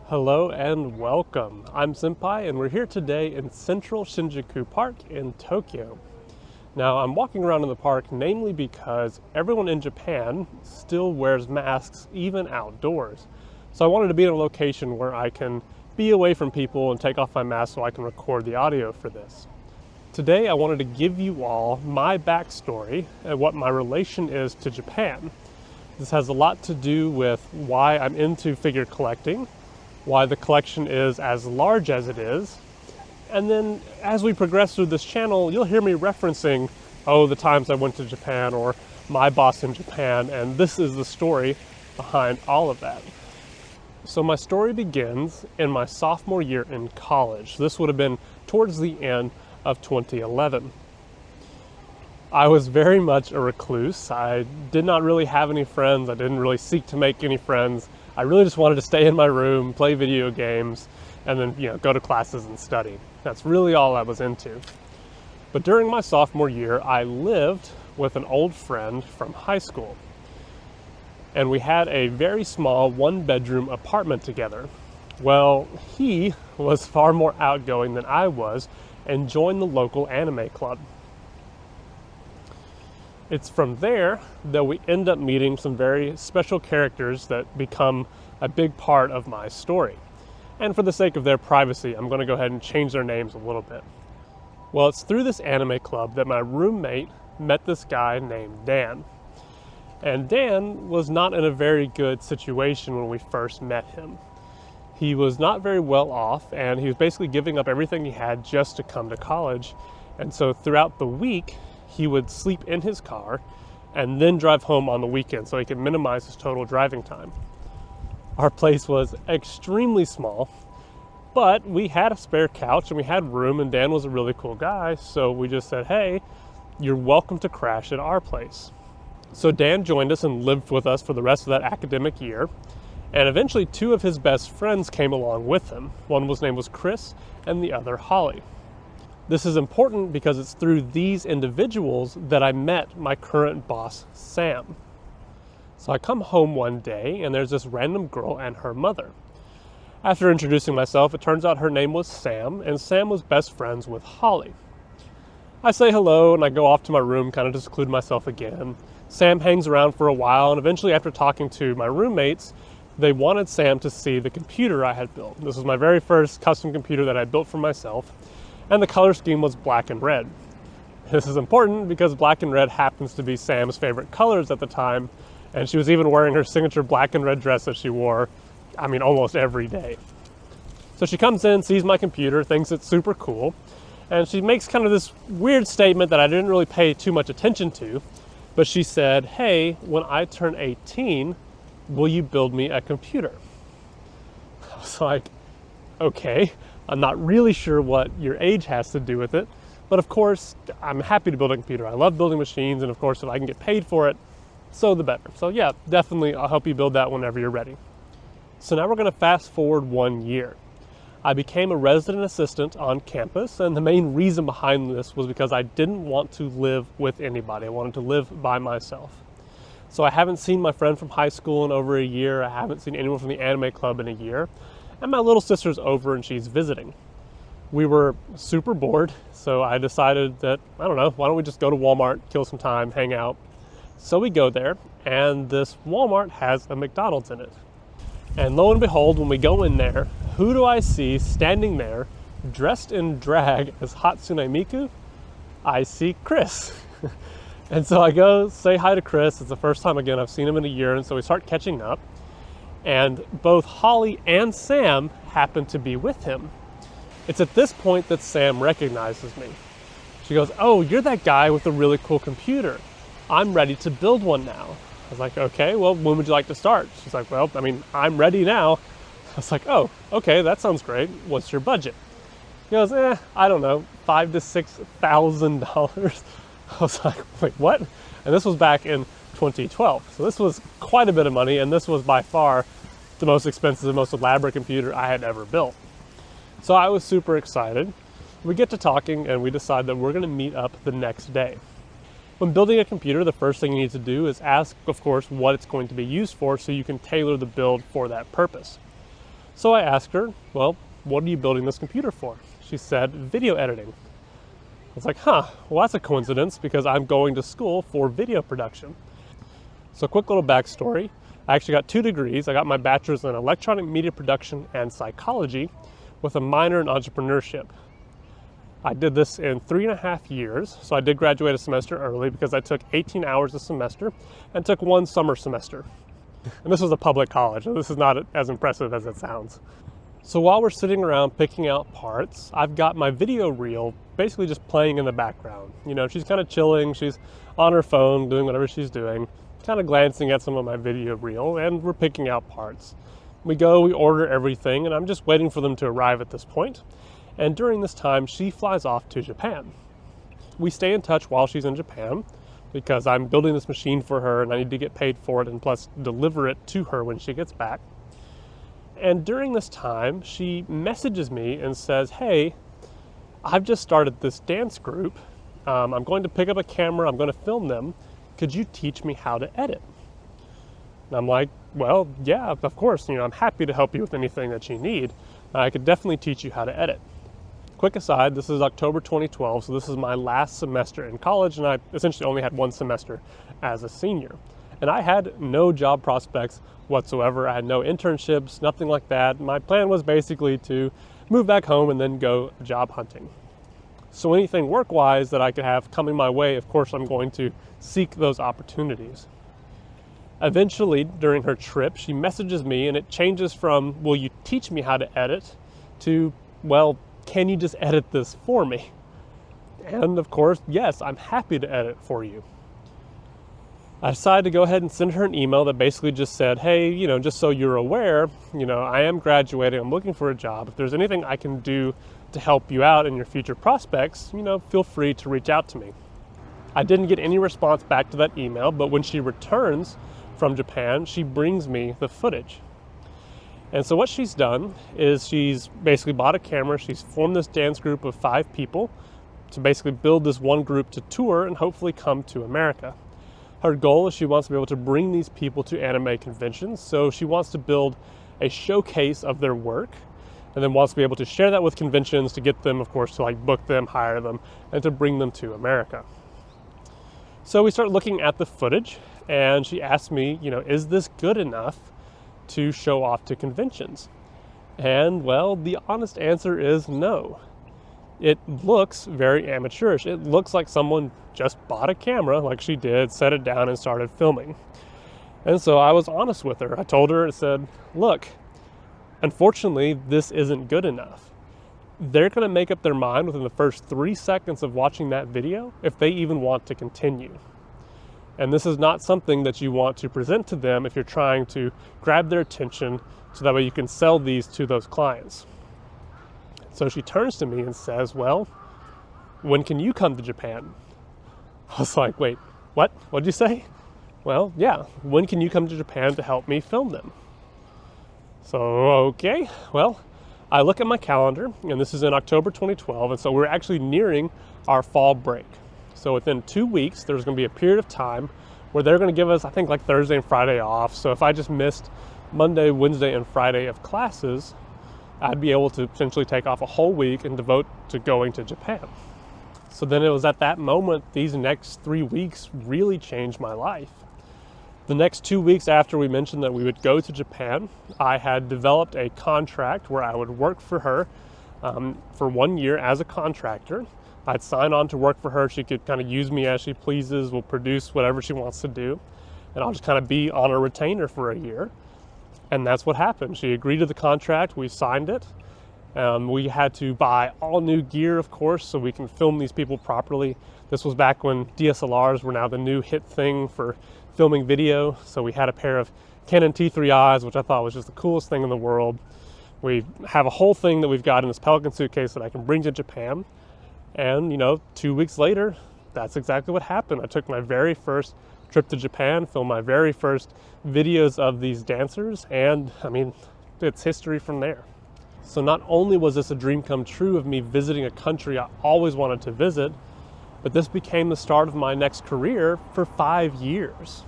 Hello and welcome. I'm Senpai and we're here today in central Shinjuku Park in Tokyo. Now I'm walking around in the park namely because everyone in Japan still wears masks even outdoors. So I wanted to be in a location where I can be away from people and take off my mask so I can record the audio for this. Today I wanted to give you all my backstory and what my relation is to Japan. This has a lot to do with why I'm into figure collecting, why the collection is as large as it is, and then as we progress through this channel, you'll hear me referencing, the times I went to Japan or my boss in Japan, and this is the story behind all of that. So my story begins in my sophomore year in college. This would have been towards the end of 2011. I was very much a recluse. I did not really have any friends. I didn't really seek to make any friends. I really just wanted to stay in my room, play video games, and then, go to classes and study. That's really all I was into. But during my sophomore year, I lived with an old friend from high school. And we had a very small one-bedroom apartment together. Well, he was far more outgoing than I was and joined the local anime club. It's from there that we end up meeting some very special characters that become a big part of my story. And for the sake of their privacy, I'm going to go ahead and change their names a little bit. Well, it's through this anime club that my roommate met this guy named Dan. And Dan was not in a very good situation when we first met him. He was not very well off, and he was basically giving up everything he had just to come to college. And so throughout the week, he would sleep in his car and then drive home on the weekend so he could minimize his total driving time. Our place was extremely small, but we had a spare couch and we had room, and Dan was a really cool guy, so we just said, hey, you're welcome to crash at our place. So Dan joined us and lived with us for the rest of that academic year, and eventually two of his best friends came along with him. One was named Chris and the other Holly. This is important because it's through these individuals that I met my current boss, Sam. So I come home one day and there's this random girl and her mother. After introducing myself, it turns out her name was Sam, and Sam was best friends with Holly. I say hello and I go off to my room, kind of to seclude myself again. Sam hangs around for a while, and eventually after talking to my roommates, they wanted Sam to see the computer I had built. This was my very first custom computer that I built for myself. And the color scheme was black and red. This is important because black and red happens to be Sam's favorite colors at the time, and she was even wearing her signature black and red dress that she wore, almost every day. So she comes in, sees my computer, thinks it's super cool, and she makes kind of this weird statement that I didn't really pay too much attention to, but she said, hey, when I turn 18, will you build me a computer? I was like, okay. I'm not really sure what your age has to do with it, but of course, I'm happy to build a computer. I love building machines, and of course, if I can get paid for it, so the better. So yeah, definitely, I'll help you build that whenever you're ready. So now we're gonna fast forward 1 year. I became a resident assistant on campus, and the main reason behind this was because I didn't want to live with anybody. I wanted to live by myself. So I haven't seen my friend from high school in over a year. I haven't seen anyone from the anime club in a year. And my little sister's over and she's visiting. We were super bored, so I decided that, why don't we just go to Walmart, kill some time, hang out. So we go there, and this Walmart has a McDonald's in it. And lo and behold, when we go in there, who do I see standing there, dressed in drag as Hatsune Miku? I see Chris. And so I go say hi to Chris. It's the first time, again, I've seen him in a year, and so we start catching up. And both Holly and Sam happen to be with him. It's at this point that Sam recognizes me. She goes, oh, you're that guy with the really cool computer. I'm ready to build one now. I was like, okay, well, when would you like to start? She's like, well, I'm ready now. I was like, oh, okay, that sounds great. What's your budget? He goes, I don't know, $5,000 to $6,000. I was like, wait, what? And this was back in 2012. So this was quite a bit of money, and this was by far the most expensive, most elaborate computer I had ever built. So I was super excited. We get to talking and we decide that we're gonna meet up the next day. When building a computer, the first thing you need to do is ask, of course, what it's going to be used for so you can tailor the build for that purpose. So I asked her, well, what are you building this computer for? She said, video editing. I was like, well, that's a coincidence because I'm going to school for video production. So quick little backstory. I actually got 2 degrees. I got my bachelor's in electronic media production and psychology with a minor in entrepreneurship. I did this in 3.5 years. So I did graduate a semester early because I took 18 hours a semester and took 1 summer semester. And this was a public college, so this is not as impressive as it sounds. So while we're sitting around picking out parts, I've got my video reel basically just playing in the background. You know, she's kind of chilling, she's on her phone doing whatever she's doing, kind of glancing at some of my video reel, and we're picking out parts. We order everything, and I'm just waiting for them to arrive at this point. And during this time, she flies off to Japan. We stay in touch while she's in Japan, because I'm building this machine for her and I need to get paid for it and plus deliver it to her when she gets back. And during this time, she messages me and says, hey, I've just started this dance group. I'm going to pick up a camera, I'm going to film them. Could you teach me how to edit? And I'm like, well, yeah, of course. I'm happy to help you with anything that you need. I could definitely teach you how to edit. Quick aside, this is October 2012, so this is my last semester in college, and I essentially only had 1 semester as a senior. And I had no job prospects whatsoever. I had no internships, nothing like that. My plan was basically to move back home and then go job hunting. So anything work-wise that I could have coming my way, of course, I'm going to seek those opportunities. Eventually, during her trip, she messages me, and it changes from, will you teach me how to edit, to, well, can you just edit this for me? And of course, yes, I'm happy to edit for you. I decided to go ahead and send her an email that basically just said, hey, just so you're aware, I am graduating, I'm looking for a job. If there's anything I can do to help you out in your future prospects, feel free to reach out to me. I didn't get any response back to that email, but when she returns from Japan, she brings me the footage. And so what she's done is she's basically bought a camera, she's formed this dance group of 5 people to basically build this one group to tour and hopefully come to America. Her goal is she wants to be able to bring these people to anime conventions, so she wants to build a showcase of their work and then wants to be able to share that with conventions to get them, of course, to book them, hire them, and to bring them to America. So we start looking at the footage, and she asked me, is this good enough to show off to conventions? And well, the honest answer is no. It looks very amateurish. It looks like someone just bought a camera like she did, set it down and started filming. And so I was honest with her. I told her, I said, look, unfortunately, this isn't good enough. They're going to make up their mind within the first 3 seconds of watching that video if they even want to continue. And this is not something that you want to present to them if you're trying to grab their attention so that way you can sell these to those clients. So she turns to me and says, well, when can you come to Japan? I was like, wait, what? What'd you say? Well, yeah, when can you come to Japan to help me film them? So, okay, well, I look at my calendar, and this is in October 2012, and so we're actually nearing our fall break. So within 2 weeks, there's going to be a period of time where they're going to give us, I think, Thursday and Friday off. So if I just missed Monday, Wednesday, and Friday of classes, I'd be able to potentially take off a whole week and devote to going to Japan. So then it was at that moment, these next 3 weeks really changed my life. The next 2 weeks after we mentioned that we would go to Japan, I had developed a contract where I would work for her for 1 year as a contractor. I'd sign on to work for her. She could kind of use me as she pleases, will produce whatever she wants to do, and I'll just kind of be on a retainer for a year. And that's what happened. She agreed to the contract, we signed it. We had to buy all new gear, of course, so we can film these people properly. This was back when DSLRs were now the new hit thing for filming video. So we had a pair of Canon T3Is, which I thought was just the coolest thing in the world. We have a whole thing that we've got in this Pelican suitcase that I can bring to Japan. And 2 weeks later, that's exactly what happened. I took my very first trip to Japan, filmed my very first videos of these dancers, and it's history from there. So not only was this a dream come true of me visiting a country I always wanted to visit, but this became the start of my next career for 5 years.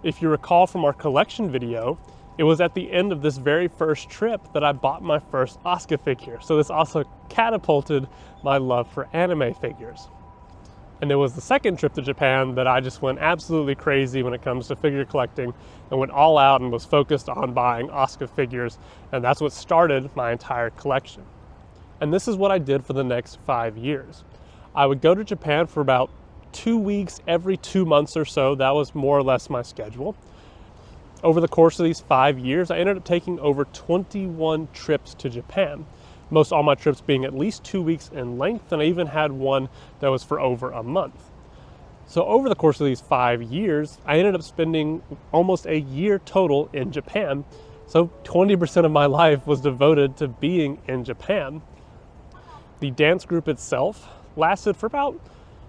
If you recall from our collection video, It was at the end of this very first trip that I bought my first Asuka figure. So this also catapulted my love for anime figures. And it was the second trip to Japan that I just went absolutely crazy when it comes to figure collecting and went all out and was focused on buying Asuka figures. And that's what started my entire collection. And this is what I did for the next 5 years. I would go to Japan for about 2 weeks every 2 months or so. That was more or less my schedule. Over the course of these 5 years, I ended up taking over 21 trips to Japan. Most all my trips being at least 2 weeks in length, and I even had one that was for over a month. So over the course of these 5 years, I ended up spending almost a year total in Japan. So 20% of my life was devoted to being in Japan. The dance group itself lasted for about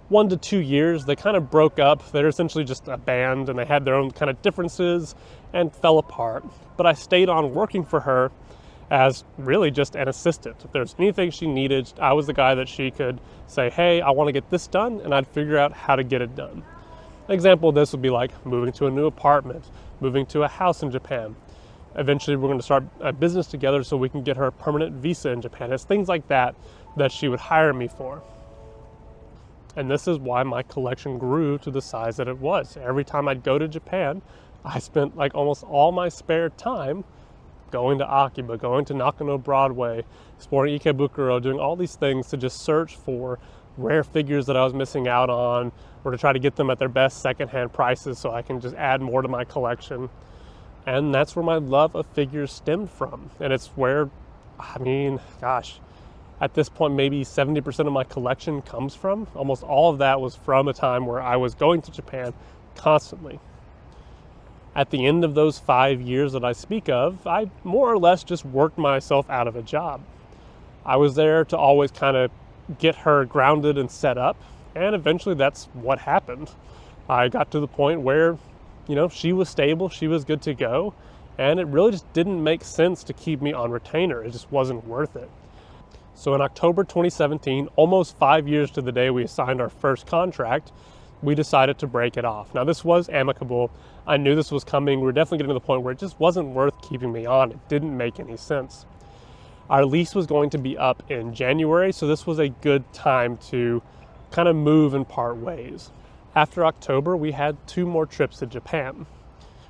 1 to 2 years. They kind of broke up. They're essentially just a band, and they had their own kind of differences and fell apart. But I stayed on working for her as really just an assistant. If there's anything she needed, I was the guy that she could say, hey, I want to get this done, and I'd figure out how to get it done. An example of this would be like moving to a new apartment, moving to a house in Japan. Eventually, we're going to start a business together so we can get her a permanent visa in Japan. It's things like that that she would hire me for. And this is why my collection grew to the size that it was. Every time I'd go to Japan, I spent like almost all my spare time going to Akiba, going to Nakano Broadway, exploring Ikebukuro, doing all these things to just search for rare figures that I was missing out on, or to try to get them at their best secondhand prices so I can just add more to my collection. And that's where my love of figures stemmed from. And it's where, at this point, maybe 70% of my collection comes from. Almost all of that was from a time where I was going to Japan constantly. At the end of those 5 years that I speak of, I more or less just worked myself out of a job. I was there to always kind of get her grounded and set up, and eventually that's what happened. I got to the point where, she was stable, she was good to go, and it really just didn't make sense to keep me on retainer. It just wasn't worth it. So in October 2017, almost 5 years to the day we signed our first contract, we decided to break it off. Now this was amicable. I knew this was coming. We were definitely getting to the point where it just wasn't worth keeping me on. It didn't make any sense. Our lease was going to be up in January, so this was a good time to kind of move and part ways. After October, we had 2 more trips to Japan,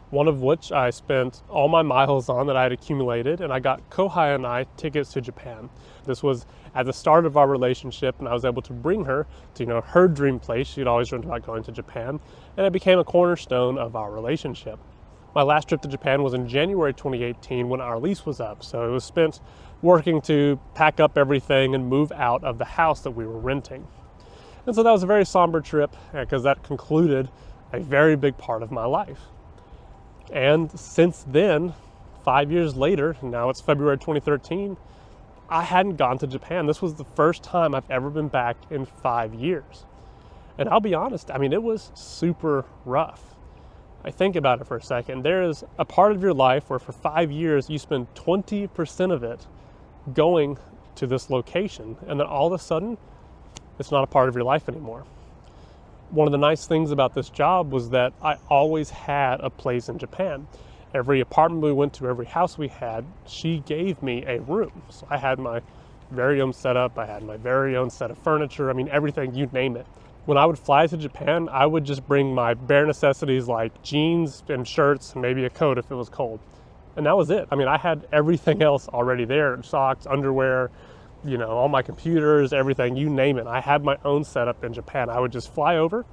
one of which I spent all my miles on that I had accumulated, and I got Kohai and I tickets to Japan. This was at the start of our relationship, and I was able to bring her to, her dream place. She'd always dreamed about going to Japan, and it became a cornerstone of our relationship. My last trip to Japan was in January 2018 when our lease was up, so it was spent working to pack up everything and move out of the house that we were renting. And so that was a very somber trip because that concluded a very big part of my life. And since then, 5 years later, now it's February 2013, I hadn't gone to Japan. This was the first time I've ever been back in 5 years. And I'll be honest, it was super rough. I think about it for a second. There is a part of your life where for 5 years you spend 20% of it going to this location, and then all of a sudden, it's not a part of your life anymore. One of the nice things about this job was that I always had a place in Japan. Every apartment we went to, every house we had, she gave me a room. So I had my very own setup, I had my very own set of furniture, everything, you name it. When I would fly to Japan, I would just bring my bare necessities like jeans and shirts and maybe a coat if it was cold. And that was it. I had everything else already there, socks, underwear, all my computers, everything, you name it. I had my own setup in Japan. I would just fly over,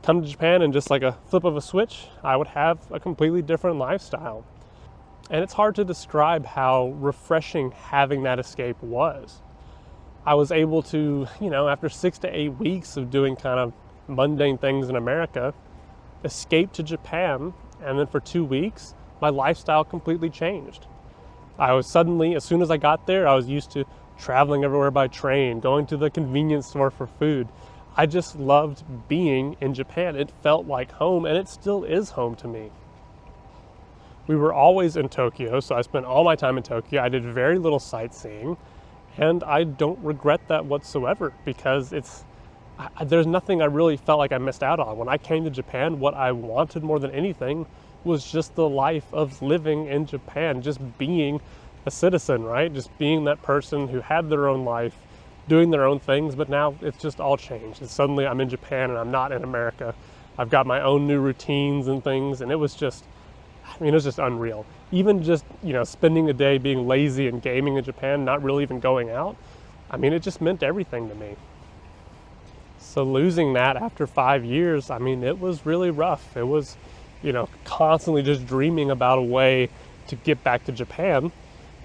come to Japan, and just like a flip of a switch, I would have a completely different lifestyle. And it's hard to describe how refreshing having that escape was. I was able to, after 6 to 8 weeks of doing kind of mundane things in America, escape to Japan, and then for 2 weeks, my lifestyle completely changed. I was suddenly, as soon as I got there, I was used to traveling everywhere by train, going to the convenience store for food. I just loved being in Japan. It felt like home, and it still is home to me. We were always in Tokyo, so I spent all my time in Tokyo. I did very little sightseeing, and I don't regret that whatsoever because there's nothing I really felt like I missed out on. When I came to Japan, what I wanted more than anything was just the life of living in Japan, just being a citizen, right? Just being that person who had their own life, doing their own things, but now it's just all changed. And suddenly I'm in Japan and I'm not in America. I've got my own new routines and things, and it was just unreal. Even just, spending a day being lazy and gaming in Japan, not really even going out, it just meant everything to me. So losing that after 5 years, it was really rough. It was, constantly just dreaming about a way to get back to Japan.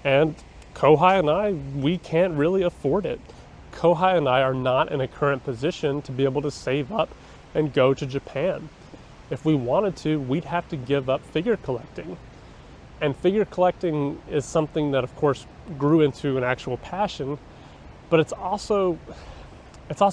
And Kohai and I, we can't really afford it. Kohai and I are not in a current position to be able to save up and go to Japan. If we wanted to, we'd have to give up figure collecting. And figure collecting is something that, of course, grew into an actual passion, but it's also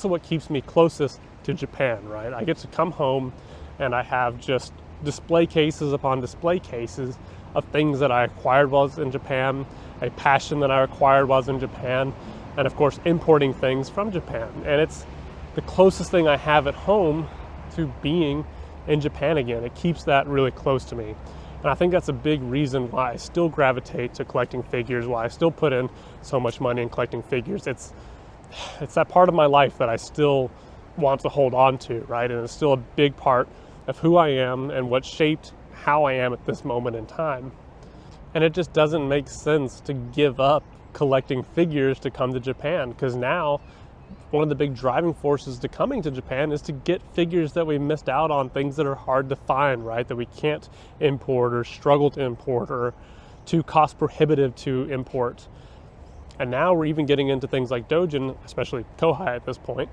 what keeps me closest to Japan, right? I get to come home and I have just display cases upon display cases of things that I acquired while I was in Japan, a passion that I acquired while I was in Japan, and of course importing things from Japan. And it's the closest thing I have at home to being in Japan again. It keeps that really close to me. And I think that's a big reason why I still gravitate to collecting figures, why I still put in so much money in collecting figures. It's that part of my life that I still want to hold on to, right? And it's still a big part of who I am and what shaped how I am at this moment in time. And it just doesn't make sense to give up collecting figures to come to Japan, because now one of the big driving forces to coming to Japan is to get figures that we missed out on, things that are hard to find, right? That we can't import or struggle to import or too cost prohibitive to import. And now we're even getting into things like Dojin, especially Kohai at this point,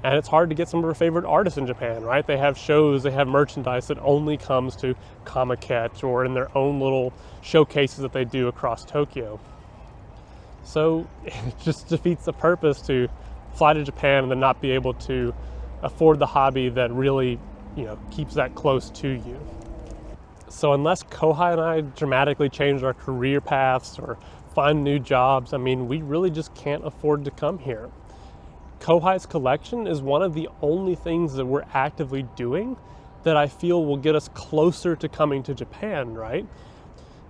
and it's hard to get some of our favorite artists in Japan, right? They have shows, they have merchandise that only comes to Comiket or in their own little showcases that they do across Tokyo. So it just defeats the purpose to fly to Japan and then not be able to afford the hobby that really, keeps that close to you. So unless Kohai and I dramatically change our career paths or find new jobs, we really just can't afford to come here. Kohai's collection is one of the only things that we're actively doing that I feel will get us closer to coming to Japan, right?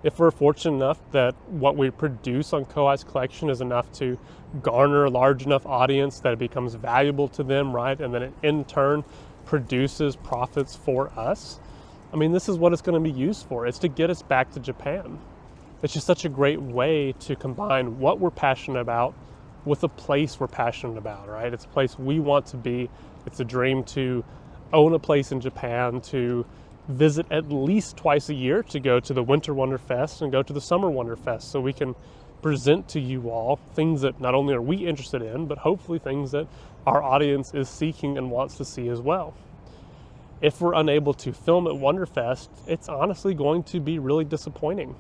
If we're fortunate enough that what we produce on Kohai's collection is enough to garner a large enough audience that it becomes valuable to them, right? And then it in turn produces profits for us. This is what it's going to be used for. It's to get us back to Japan. It's just such a great way to combine what we're passionate about with a place we're passionate about, right? It's a place we want to be. It's a dream to own a place in Japan, to visit at least twice a year, to go to the Winter WonderFest and go to the Summer WonderFest, so we can present to you all things that not only are we interested in, but hopefully things that our audience is seeking and wants to see as well. If we're unable to film at WonderFest, it's honestly going to be really disappointing.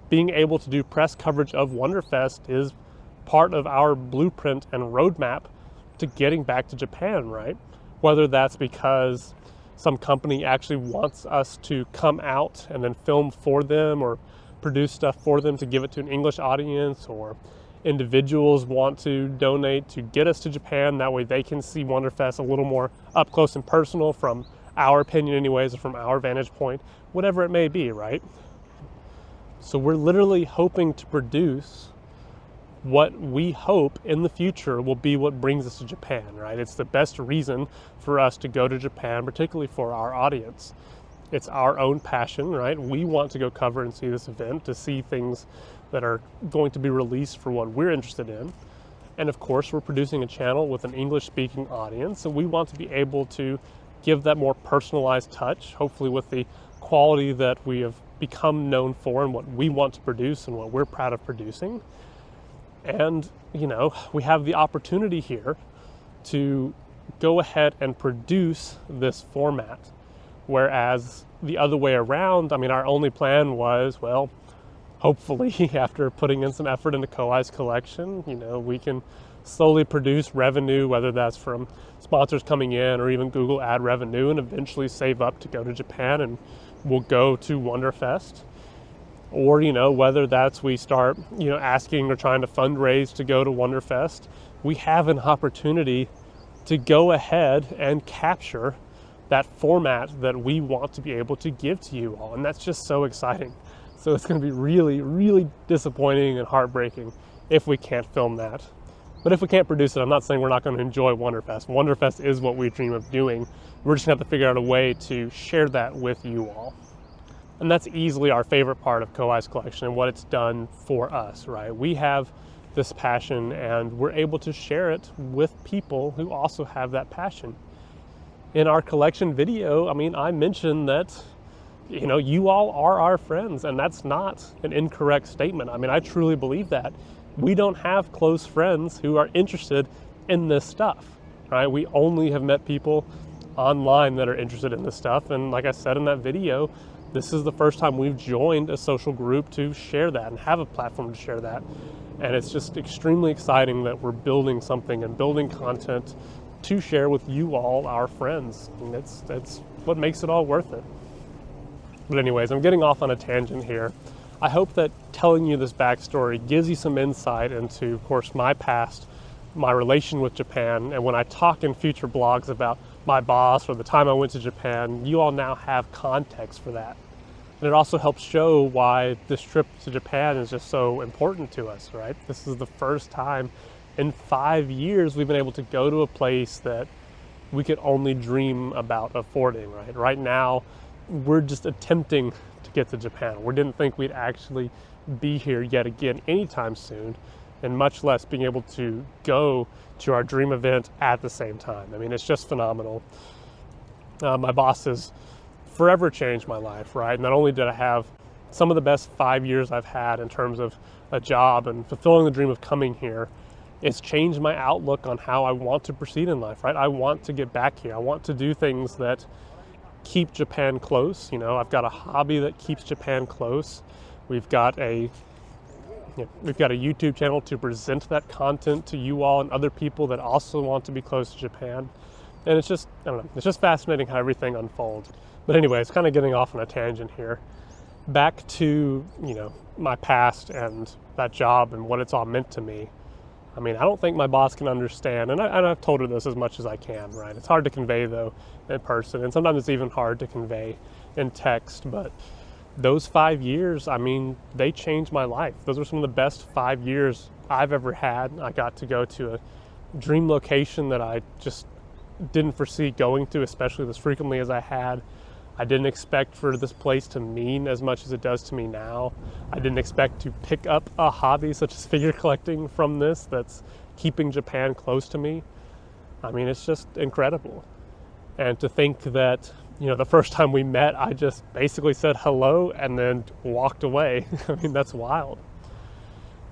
Being able to do press coverage of WonderFest is part of our blueprint and roadmap to getting back to Japan, right? Whether that's because some company actually wants us to come out and then film for them or produce stuff for them to give it to an English audience, or individuals want to donate to get us to Japan. That way they can see WonderFest a little more up close and personal from our opinion anyways, or from our vantage point, whatever it may be, right? So we're literally hoping to produce what we hope in the future will be what brings us to Japan, right? It's the best reason for us to go to Japan, particularly for our audience. It's our own passion, right? We want to go cover and see this event, to see things that are going to be released for what we're interested in. And of course, we're producing a channel with an English-speaking audience, and we want to be able to give that more personalized touch, hopefully with the quality that we have become known for and what we want to produce and what we're proud of producing. And, we have the opportunity here to go ahead and produce this format. Whereas the other way around, our only plan was, well, hopefully after putting in some effort into Kohai's collection, we can slowly produce revenue, whether that's from sponsors coming in or even Google ad revenue, and eventually save up to go to Japan, and we'll go to WonderFest. Or, whether that's we start, asking or trying to fundraise to go to WonderFest, we have an opportunity to go ahead and capture that format that we want to be able to give to you all. And that's just so exciting. So it's going to be really, really disappointing and heartbreaking if we can't film that. But if we can't produce it, I'm not saying we're not going to enjoy WonderFest. WonderFest is what we dream of doing. We're just going to have to figure out a way to share that with you all. And that's easily our favorite part of Kohai's collection and what it's done for us, right? We have this passion and we're able to share it with people who also have that passion. In our collection video, I mentioned that, you all are our friends, and that's not an incorrect statement. I truly believe that. We don't have close friends who are interested in this stuff, right? We only have met people online that are interested in this stuff. And like I said in that video, this is the first time we've joined a social group to share that and have a platform to share that. And it's just extremely exciting that we're building something and building content to share with you all, our friends. And that's what makes it all worth it. But anyways, I'm getting off on a tangent here. I hope that telling you this backstory gives you some insight into, of course, my past, my relation with Japan, and when I talk in future blogs about my boss or the time I went to Japan, you all now have context for that. And it also helps show why this trip to Japan is just so important to us, right? This is the first time in 5 years we've been able to go to a place that we could only dream about affording, right? Right now, we're just attempting to get to Japan. We didn't think we'd actually be here yet again anytime soon, and much less being able to go to our dream event at the same time. It's just phenomenal. My boss has forever changed my life, right? Not only did I have some of the best 5 years I've had in terms of a job and fulfilling the dream of coming here, it's changed my outlook on how I want to proceed in life, right? I want to get back here. I want to do things that keep Japan close. I've got a hobby that keeps Japan close. We've got a YouTube channel to present that content to you all and other people that also want to be close to Japan. And it's just, it's just fascinating how everything unfolds. But anyways, kind of getting off on a tangent here. Back to, my past and that job and what it's all meant to me. I don't think my boss can understand, and I've told her this as much as I can, right? It's hard to convey, though, in person, and sometimes it's even hard to convey in text, but those 5 years, they changed my life. Those were some of the best 5 years I've ever had. I got to go to a dream location that I just didn't foresee going to, especially as frequently as I had. I didn't expect for this place to mean as much as it does to me now. I didn't expect to pick up a hobby such as figure collecting from this that's keeping Japan close to me. It's just incredible. And to think that, the first time we met, I just basically said hello and then walked away. That's wild.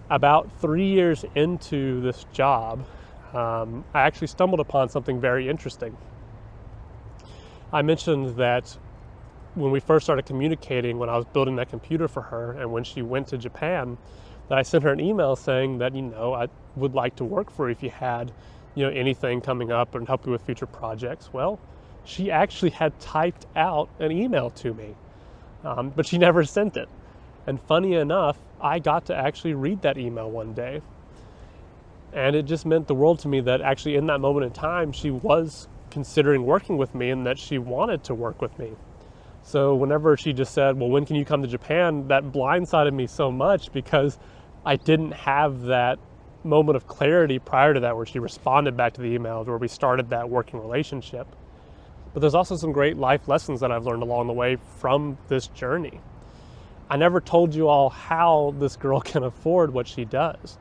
About 3 years into this job, I actually stumbled upon something very interesting. I mentioned that when we first started communicating, when I was building that computer for her and when she went to Japan, that I sent her an email saying that, I would like to work for you if you had, anything coming up and help you with future projects. Well, she actually had typed out an email to me, but she never sent it. And funny enough, I got to actually read that email one day. And it just meant the world to me that actually in that moment in time, she was considering working with me and that she wanted to work with me. So whenever she just said, well, when can you come to Japan? That blindsided me so much because I didn't have that moment of clarity prior to that where she responded back to the emails where we started that working relationship. But there's also some great life lessons that I've learned along the way from this journey. I never told you all how this girl can afford what she does.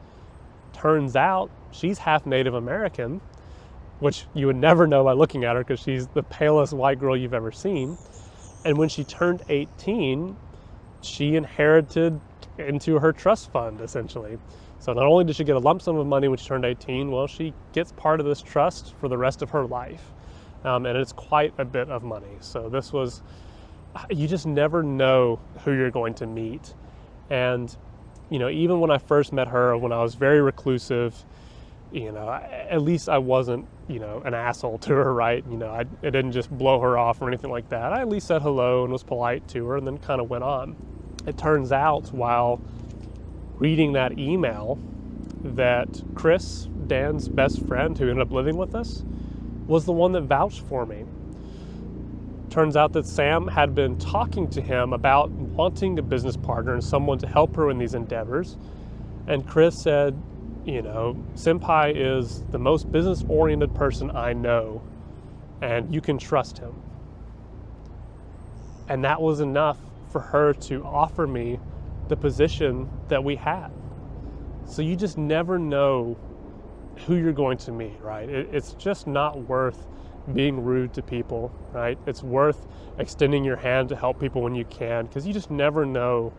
Turns out she's half Native American, which you would never know by looking at her because she's the palest white girl you've ever seen. And when she turned 18, she inherited into her trust fund, essentially. So not only did she get a lump sum of money when she turned 18, well, she gets part of this trust for the rest of her life. And it's quite a bit of money. So this was, you just never know who you're going to meet. And, even when I first met her, when I was very reclusive, at least I wasn't, an asshole to her, right? I didn't just blow her off or anything like that. I at least said hello and was polite to her and then kind of went on. It turns out while reading that email that Chris, Dan's best friend who ended up living with us, was the one that vouched for me. Turns out that Sam had been talking to him about wanting a business partner and someone to help her in these endeavors. And Chris said, Senpai is the most business-oriented person I know, and you can trust him. And that was enough for her to offer me the position that we had. So you just never know who you're going to meet, right? It's just not worth being rude to people, right? It's worth extending your hand to help people when you can, because you just never know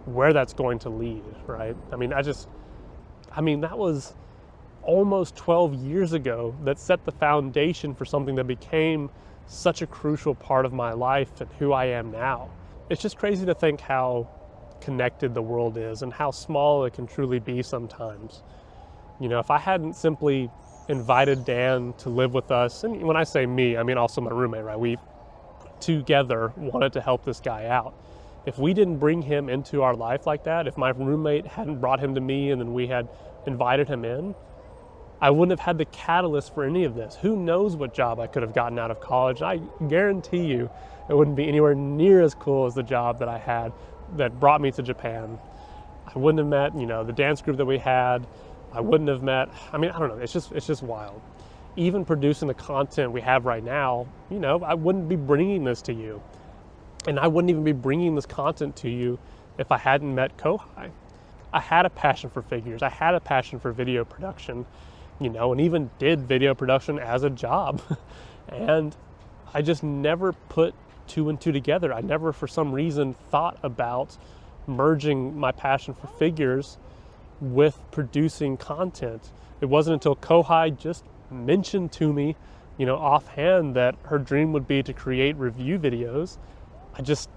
where that's going to lead, right? That was almost 12 years ago that set the foundation for something that became such a crucial part of my life and who I am now. It's just crazy to think how connected the world is and how small it can truly be sometimes. If I hadn't simply invited Dan to live with us, and when I say me, I mean also my roommate, right? We together wanted to help this guy out. If we didn't bring him into our life like that, if my roommate hadn't brought him to me and then we had invited him in, I wouldn't have had the catalyst for any of this. Who knows what job I could have gotten out of college? I guarantee you it wouldn't be anywhere near as cool as the job that I had that brought me to Japan. I wouldn't have met, the dance group that we had. I wouldn't have met, I don't know, it's just wild. Even producing the content we have right now, I wouldn't be bringing this to you. And I wouldn't even be bringing this content to you if I hadn't met Kohai. I had a passion for figures. I had a passion for video production, and even did video production as a job. And I just never put two and two together. I never, for some reason, thought about merging my passion for figures with producing content. It wasn't until Kohai just mentioned to me, offhand that her dream would be to create review videos. I just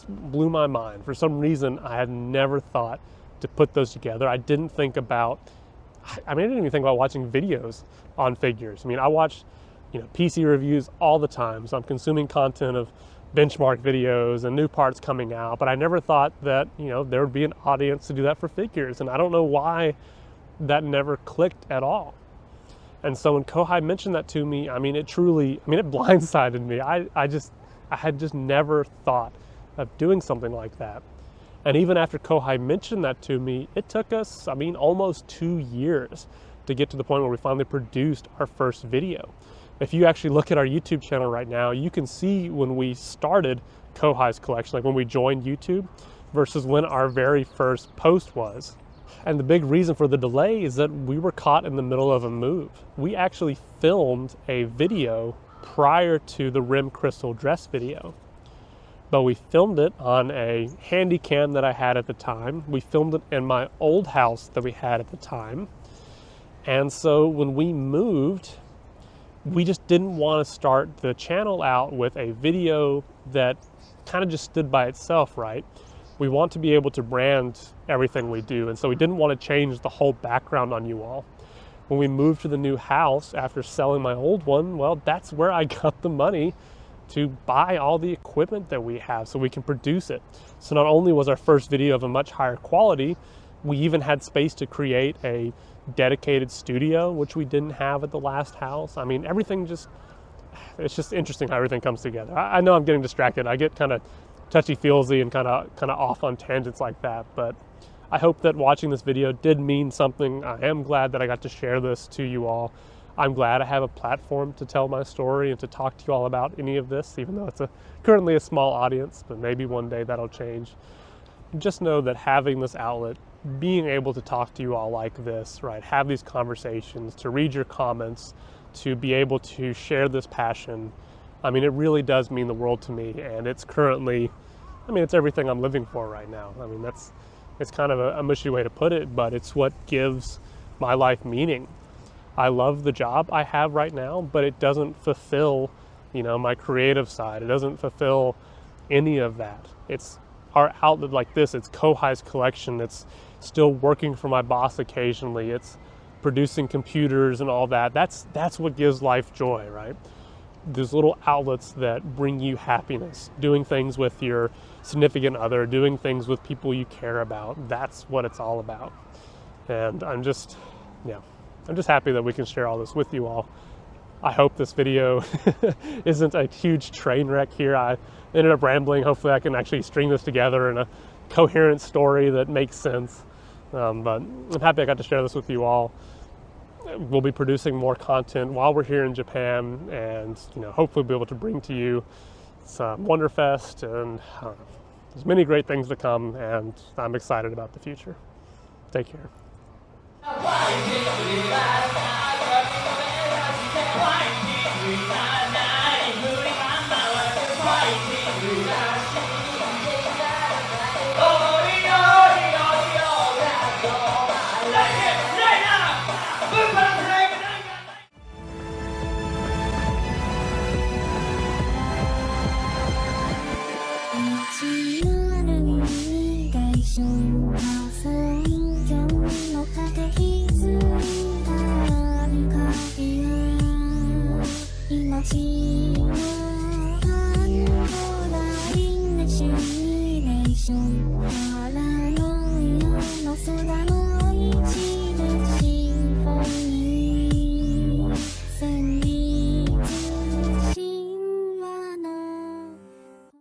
blew my mind. For some reason, I had never thought to put those together. I didn't think about, I didn't even think about watching videos on figures. I watch, PC reviews all the time. So I'm consuming content of benchmark videos and new parts coming out, but I never thought that, there would be an audience to do that for figures. And I don't know why that never clicked at all. And so when Kohai mentioned that to me, it blindsided me. I had just never thought of doing something like that. And even after Kohai mentioned that to me, it took us, almost 2 years to get to the point where we finally produced our first video. If you actually look at our YouTube channel right now, you can see when we started Kohai's collection, like when we joined YouTube, versus when our very first post was. And the big reason for the delay is that we were caught in the middle of a move. We actually filmed a video prior to the Rim Crystal dress video. But we filmed it on a handy cam that I had at the time. We filmed it in my old house that we had at the time. And so when we moved, we just didn't want to start the channel out with a video that kind of just stood by itself, right? We want to be able to brand everything we do. And so we didn't want to change the whole background on you all. When we moved to the new house after selling my old one, well, that's where I got the money to buy all the equipment that we have so we can produce it. So not only was our first video of a much higher quality, we even had space to create a dedicated studio, which we didn't have at the last house. Everything it's just interesting how everything comes together. I know I'm getting distracted. I get kind of touchy-feelsy and kind of off on tangents like that, but I hope that watching this video did mean something. I am glad that I got to share this to you all. I'm glad I have a platform to tell my story and to talk to you all about any of this, even though it's currently a small audience, but maybe one day that'll change. Just know that having this outlet, being able to talk to you all like this, right, have these conversations, to read your comments, to be able to share this passion, it really does mean the world to me. And it's currently, it's everything I'm living for right now. It's kind of a mushy way to put it, but it's what gives my life meaning. I love the job I have right now, but it doesn't fulfill, my creative side. It doesn't fulfill any of that. It's our outlet like this. It's Kohai's collection. It's still working for my boss occasionally. It's producing computers and all that. That's what gives life joy, right? These little outlets that bring you happiness, doing things with your significant other, doing things with people you care about. That's what it's all about. And I'm just happy that we can share all this with you all. I hope this video isn't a huge train wreck here. I ended up rambling. Hopefully I can actually string this together in a coherent story that makes sense. But I'm happy I got to share this with you all. We'll be producing more content while we're here in Japan, and hopefully be able to bring to you some WonderFest, and there's many great things to come, and I'm excited about the future. Take care. Why